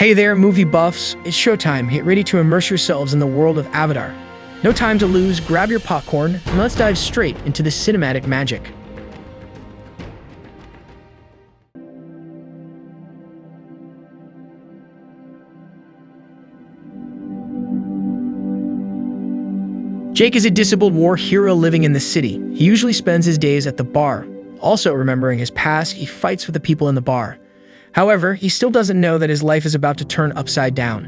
Hey there, movie buffs. It's showtime. Get ready to immerse yourselves in the world of Avatar. No time to lose, grab your popcorn, and let's dive straight into the cinematic magic. Jake is a disabled war hero living in the city. He usually spends his days at the bar. Also remembering his past, he fights with the people in the bar. However, he still doesn't know that his life is about to turn upside down.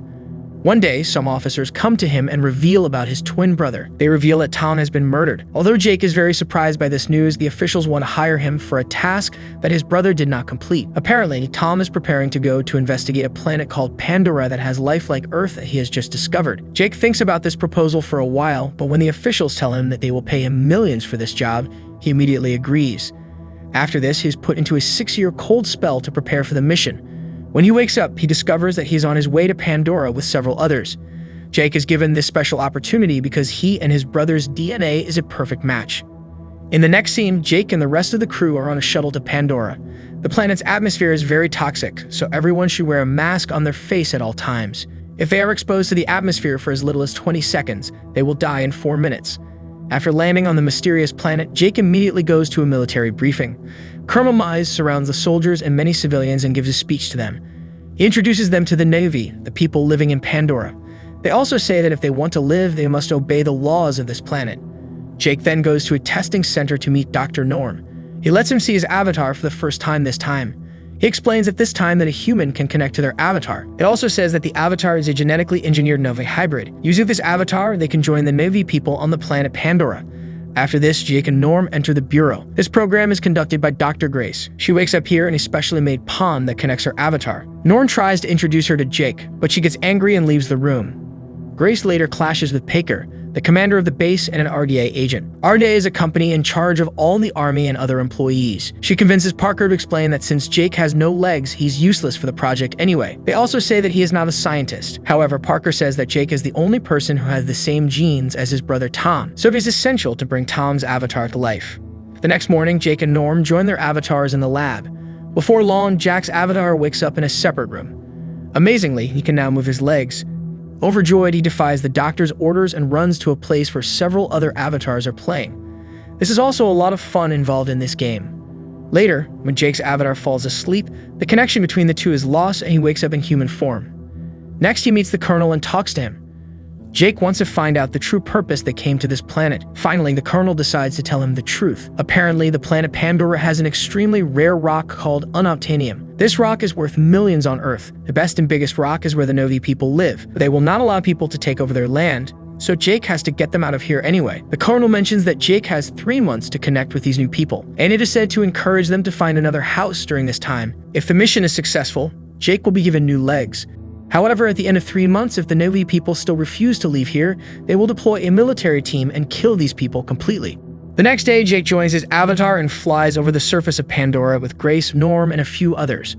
One day, some officers come to him and reveal about his twin brother. They reveal that Tom has been murdered. Although Jake is very surprised by this news, the officials want to hire him for a task that his brother did not complete. Apparently, Tom is preparing to go to investigate a planet called Pandora that has life like Earth that he has just discovered. Jake thinks about this proposal for a while, but when the officials tell him that they will pay him millions for this job, he immediately agrees. After this, he is put into a 6-year cold spell to prepare for the mission. When he wakes up, he discovers that he is on his way to Pandora with several others. Jake is given this special opportunity because he and his brother's DNA is a perfect match. In the next scene, Jake and the rest of the crew are on a shuttle to Pandora. The planet's atmosphere is very toxic, so everyone should wear a mask on their face at all times. If they are exposed to the atmosphere for as little as 20 seconds, they will die in 4 minutes. After landing on the mysterious planet, Jake immediately goes to a military briefing. Colonel Mize surrounds the soldiers and many civilians and gives a speech to them. He introduces them to the Navy, the people living in Pandora. They also say that if they want to live, they must obey the laws of this planet. Jake then goes to a testing center to meet Dr. Norm. He lets him see his avatar for the first time this time. He explains at this time that a human can connect to their avatar. It also says that the avatar is a genetically engineered Na'vi hybrid. Using this avatar, they can join the Na'vi people on the planet Pandora. After this, Jake and Norm enter the Bureau. This program is conducted by Dr. Grace. She wakes up here in a specially made pond that connects her avatar. Norm tries to introduce her to Jake, but she gets angry and leaves the room. Grace later clashes with Paker, the commander of the base and an RDA agent. RDA is a company in charge of all the army and other employees. She convinces Parker to explain that since Jake has no legs, he's useless for the project anyway. They also say that he is not a scientist. However, Parker says that Jake is the only person who has the same genes as his brother Tom, so it is essential to bring Tom's avatar to life. The next morning, Jake and Norm join their avatars in the lab. Before long, Jack's avatar wakes up in a separate room. Amazingly, he can now move his legs. Overjoyed, he defies the doctor's orders and runs to a place where several other avatars are playing. This is also a lot of fun involved in this game. Later, when Jake's avatar falls asleep, the connection between the two is lost and he wakes up in human form. Next, he meets the Colonel and talks to him. Jake wants to find out the true purpose that came to this planet. Finally, the Colonel decides to tell him the truth. Apparently, the planet Pandora has an extremely rare rock called unobtainium. This rock is worth millions on Earth. The best and biggest rock is where the Na'vi people live, but they will not allow people to take over their land, so Jake has to get them out of here anyway. The Colonel mentions that Jake has 3 months to connect with these new people, and it is said to encourage them to find another house during this time. If the mission is successful, Jake will be given new legs. However, at the end of 3 months, if the Na'vi people still refuse to leave here, they will deploy a military team and kill these people completely. The next day, Jake joins his avatar and flies over the surface of Pandora with Grace, Norm, and a few others.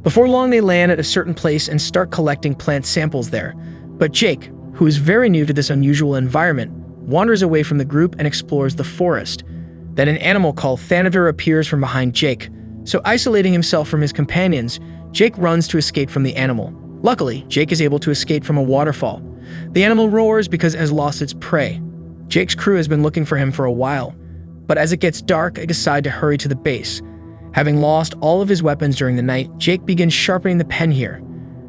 Before long, they land at a certain place and start collecting plant samples there. But Jake, who is very new to this unusual environment, wanders away from the group and explores the forest. Then an animal called Thanator appears from behind Jake. So isolating himself from his companions, Jake runs to escape from the animal. Luckily, Jake is able to escape from a waterfall. The animal roars because it has lost its prey. Jake's crew has been looking for him for a while, but as it gets dark, they decide to hurry to the base. Having lost all of his weapons during the night, Jake begins sharpening the pen here.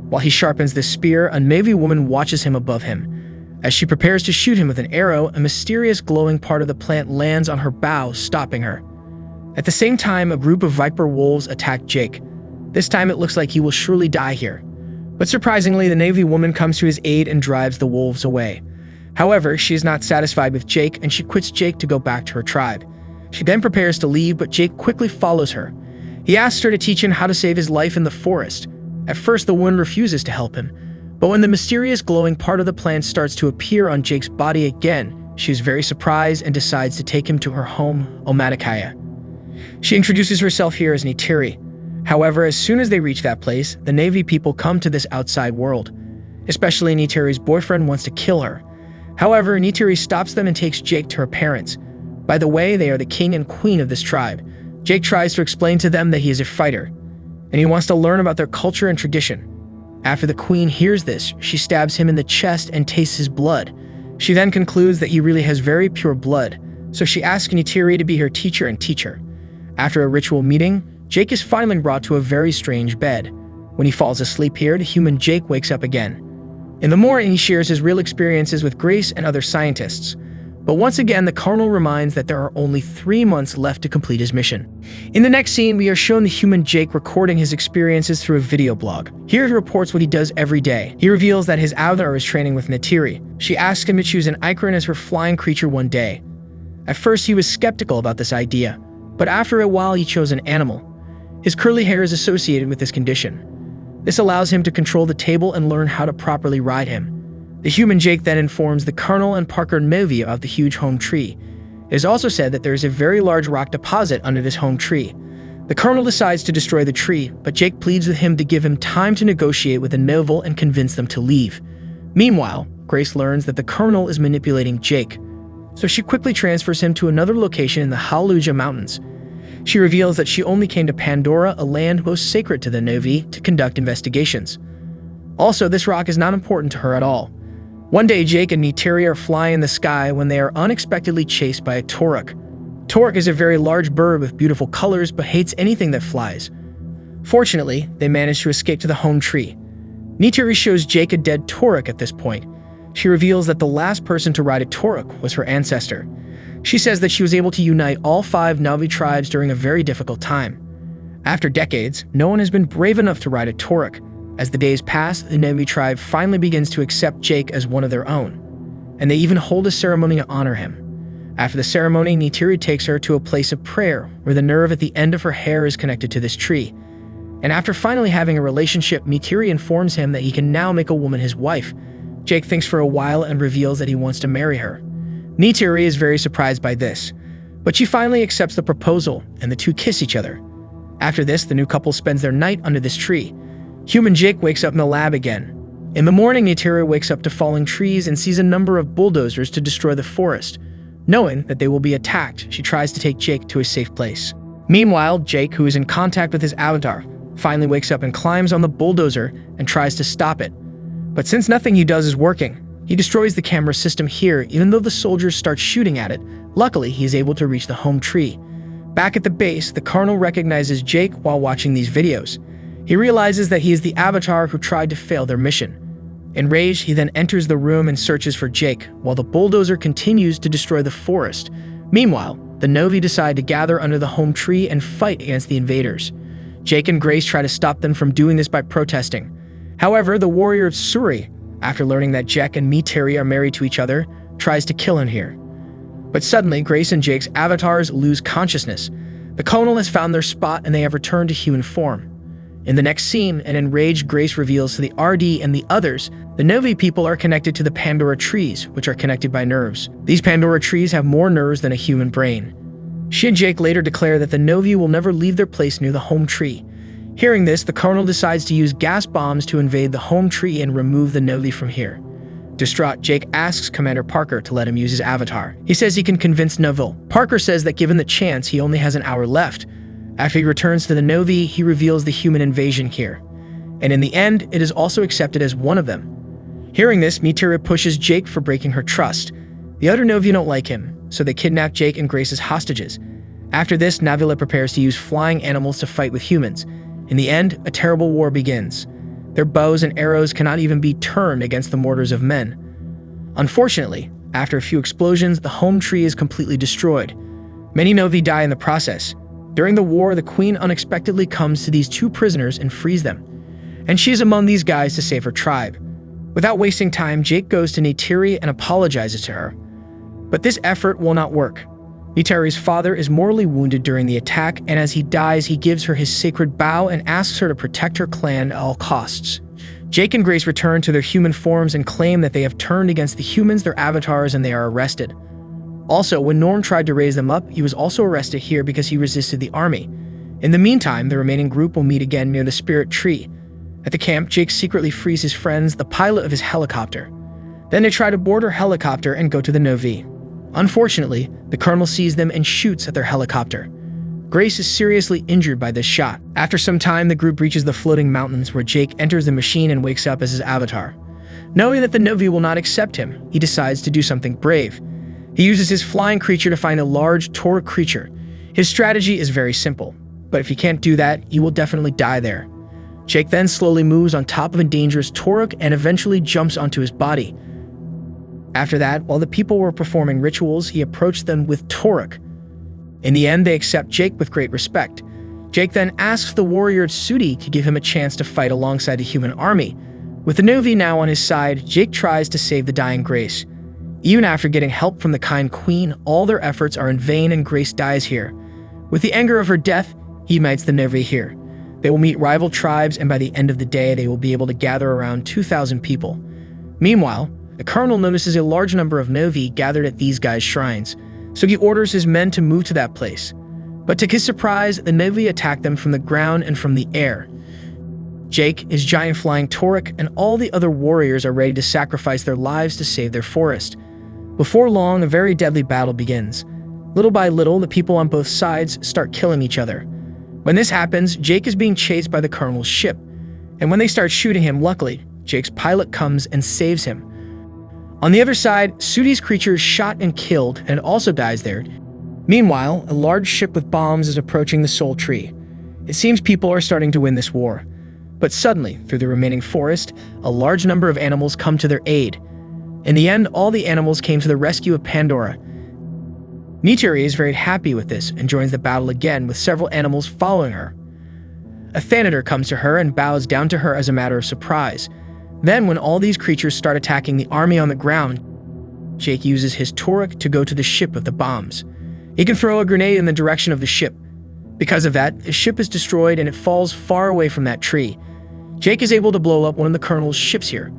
While he sharpens the spear, a Na'vi woman watches him above him. As she prepares to shoot him with an arrow, a mysterious glowing part of the plant lands on her bow, stopping her. At the same time, a group of viper wolves attack Jake. This time it looks like he will surely die here. But surprisingly, the Navy woman comes to his aid and drives the wolves away. However, she is not satisfied with Jake and she quits Jake to go back to her tribe. She then prepares to leave, but Jake quickly follows her. He asks her to teach him how to save his life in the forest. At first, the woman refuses to help him, but when the mysterious glowing part of the plant starts to appear on Jake's body again, she is very surprised and decides to take him to her home, Omaticaya. She introduces herself here as Neytiri. However, as soon as they reach that place, the Navy people come to this outside world. Especially Neytiri's boyfriend wants to kill her. However, Neytiri stops them and takes Jake to her parents. By the way, they are the king and queen of this tribe. Jake tries to explain to them that he is a fighter, and he wants to learn about their culture and tradition. After the queen hears this, she stabs him in the chest and tastes his blood. She then concludes that he really has very pure blood, so she asks Neytiri to be her teacher and teach her. After a ritual meeting, Jake is finally brought to a very strange bed. When he falls asleep here, the human Jake wakes up again. In the morning, he shares his real experiences with Grace and other scientists. But once again, the Colonel reminds that there are only 3 months left to complete his mission. In the next scene, we are shown the human Jake recording his experiences through a video blog. Here he reports what he does every day. He reveals that his avatar is training with Neytiri. She asks him to choose an icon as her flying creature one day. At first, he was skeptical about this idea, but after a while, he chose an animal. His curly hair is associated with this condition. This allows him to control the table and learn how to properly ride him. The human Jake then informs the Colonel and Parker Novi about the huge home tree. It is also said that there is a very large rock deposit under this home tree. The Colonel decides to destroy the tree, but Jake pleads with him to give him time to negotiate with the noble and convince them to leave. Meanwhile, Grace learns that the Colonel is manipulating Jake, so she quickly transfers him to another location in the Hallelujah Mountains. She reveals that she only came to Pandora, a land most sacred to the Novi, to conduct investigations. Also, this rock is not important to her at all. One day, Jake and Neytiri are flying in the sky when they are unexpectedly chased by a Toruk. Toruk is a very large bird with beautiful colors but hates anything that flies. Fortunately, they manage to escape to the home tree. Neytiri shows Jake a dead Toruk at this point. She reveals that the last person to ride a Toruk was her ancestor. She says that she was able to unite all 5 Navi tribes during a very difficult time. After decades, no one has been brave enough to ride a Toruk. As the days pass, the Navi tribe finally begins to accept Jake as one of their own, and they even hold a ceremony to honor him. After the ceremony, Neytiri takes her to a place of prayer where the nerve at the end of her hair is connected to this tree. And after finally having a relationship, Neytiri informs him that he can now make a woman his wife. Jake thinks for a while and reveals that he wants to marry her. Neytiri is very surprised by this, but she finally accepts the proposal and the two kiss each other. After this, the new couple spends their night under this tree. Human Jake wakes up in the lab again. In the morning, Neytiri wakes up to falling trees and sees a number of bulldozers to destroy the forest. Knowing that they will be attacked, she tries to take Jake to a safe place. Meanwhile, Jake, who is in contact with his avatar, finally wakes up and climbs on the bulldozer and tries to stop it. But since nothing he does is working, he destroys the camera system here even though the soldiers start shooting at it. Luckily, he is able to reach the home tree. Back at the base, the Colonel recognizes Jake while watching these videos. He realizes that he is the avatar who tried to fail their mission. Enraged, he then enters the room and searches for Jake, while the bulldozer continues to destroy the forest. Meanwhile, the Novi decide to gather under the home tree and fight against the invaders. Jake and Grace try to stop them from doing this by protesting. However, the warrior Sully, after learning that Jake and Neytiri are married to each other, tries to kill him here. But suddenly, Grace and Jake's avatars lose consciousness. The Colonel has found their spot and they have returned to human form. In the next scene, an enraged Grace reveals to the RD and the others, the Novi people are connected to the Pandora trees, which are connected by nerves. These Pandora trees have more nerves than a human brain. She and Jake later declare that the Novi will never leave their place near the home tree. Hearing this, the Colonel decides to use gas bombs to invade the home tree and remove the Novi from here. Distraught, Jake asks Commander Parker to let him use his avatar. He says he can convince Neville. Parker says that given the chance, he only has an hour left. After he returns to the Novi, he reveals the human invasion here. And in the end, it is also accepted as one of them. Hearing this, Neytiri pushes Jake for breaking her trust. The other Novi don't like him, so they kidnap Jake and Grace as hostages. After this, Navila prepares to use flying animals to fight with humans. In the end, a terrible war begins. Their bows and arrows cannot even be turned against the mortars of men. Unfortunately, after a few explosions, the home tree is completely destroyed. Many Novi die in the process. During the war, the Queen unexpectedly comes to these 2 prisoners and frees them. And she is among these guys to save her tribe. Without wasting time, Jake goes to Neytiri and apologizes to her. But this effort will not work. Neytiri's father is mortally wounded during the attack, and as he dies, he gives her his sacred bow and asks her to protect her clan at all costs. Jake and Grace return to their human forms and claim that they have turned against the humans, their avatars, and they are arrested. Also, when Norm tried to raise them up, he was also arrested here because he resisted the army. In the meantime, the remaining group will meet again near the spirit tree. At the camp, Jake secretly frees his friends, the pilot of his helicopter. Then they try to board her helicopter and go to the Novi. Unfortunately, the Colonel sees them and shoots at their helicopter. Grace is seriously injured by this shot. After some time, the group reaches the floating mountains where Jake enters the machine and wakes up as his avatar. Knowing that the Novi will not accept him, he decides to do something brave. He uses his flying creature to find a large Tauric creature. His strategy is very simple, but if he can't do that, he will definitely die there. Jake then slowly moves on top of a dangerous Tauric and eventually jumps onto his body. After that, while the people were performing rituals, he approached them with Tauric. In the end, they accept Jake with great respect. Jake then asks the warrior Sully to give him a chance to fight alongside the human army. With the Novi now on his side, Jake tries to save the dying Grace. Even after getting help from the kind queen, all their efforts are in vain and Grace dies here. With the anger of her death, he unites the Novi here. They will meet rival tribes, and by the end of the day, they will be able to gather around 2,000 people. Meanwhile, the colonel notices a large number of Novi gathered at these guys' shrines, so he orders his men to move to that place. But to his surprise, the Novi attack them from the ground and from the air. Jake, his giant flying Tauric, and all the other warriors are ready to sacrifice their lives to save their forest. Before long, a very deadly battle begins. Little by little, the people on both sides start killing each other. When this happens, Jake is being chased by the colonel's ship, and when they start shooting him, luckily, Jake's pilot comes and saves him. On the other side, Sully's creature is shot and killed and also dies there. Meanwhile, a large ship with bombs is approaching the Soul Tree. It seems people are starting to win this war. But suddenly, through the remaining forest, a large number of animals come to their aid. In the end, all the animals came to the rescue of Pandora. Neytiri is very happy with this and joins the battle again with several animals following her. A Thanator comes to her and bows down to her as a matter of surprise. Then, when all these creatures start attacking the army on the ground, Jake uses his Tauric to go to the ship with the bombs. He can throw a grenade in the direction of the ship. Because of that, the ship is destroyed and it falls far away from that tree. Jake is able to blow up one of the colonel's ships here,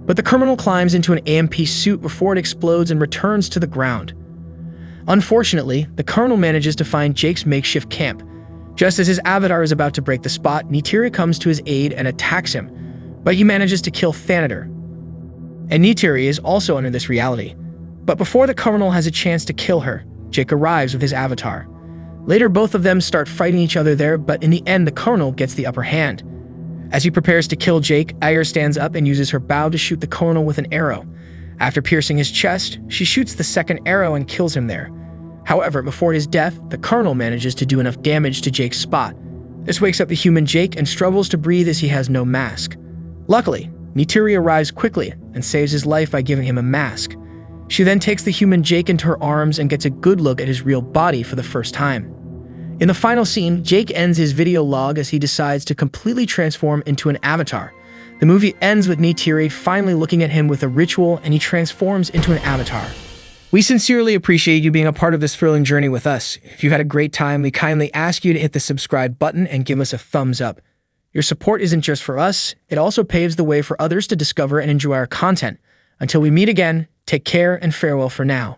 but the colonel climbs into an AMP suit before it explodes and returns to the ground. Unfortunately, the colonel manages to find Jake's makeshift camp. Just as his avatar is about to break the spot, Neytiri comes to his aid and attacks him, but he manages to kill Thanator. And Neytiri is also under this reality. But before the colonel has a chance to kill her, Jake arrives with his avatar. Later, both of them start fighting each other there, but in the end, the colonel gets the upper hand. As he prepares to kill Jake, Aya stands up and uses her bow to shoot the colonel with an arrow. After piercing his chest, she shoots the second arrow and kills him there. However, before his death, the colonel manages to do enough damage to Jake's spot. This wakes up the human Jake and struggles to breathe as he has no mask. Luckily, Neytiri arrives quickly and saves his life by giving him a mask. She then takes the human Jake into her arms and gets a good look at his real body for the first time. In the final scene, Jake ends his video log as he decides to completely transform into an avatar. The movie ends with Neytiri finally looking at him with a ritual and he transforms into an avatar. We sincerely appreciate you being a part of this thrilling journey with us. If you had a great time, we kindly ask you to hit the subscribe button and give us a thumbs up. Your support isn't just for us, it also paves the way for others to discover and enjoy our content. Until we meet again, take care and farewell for now.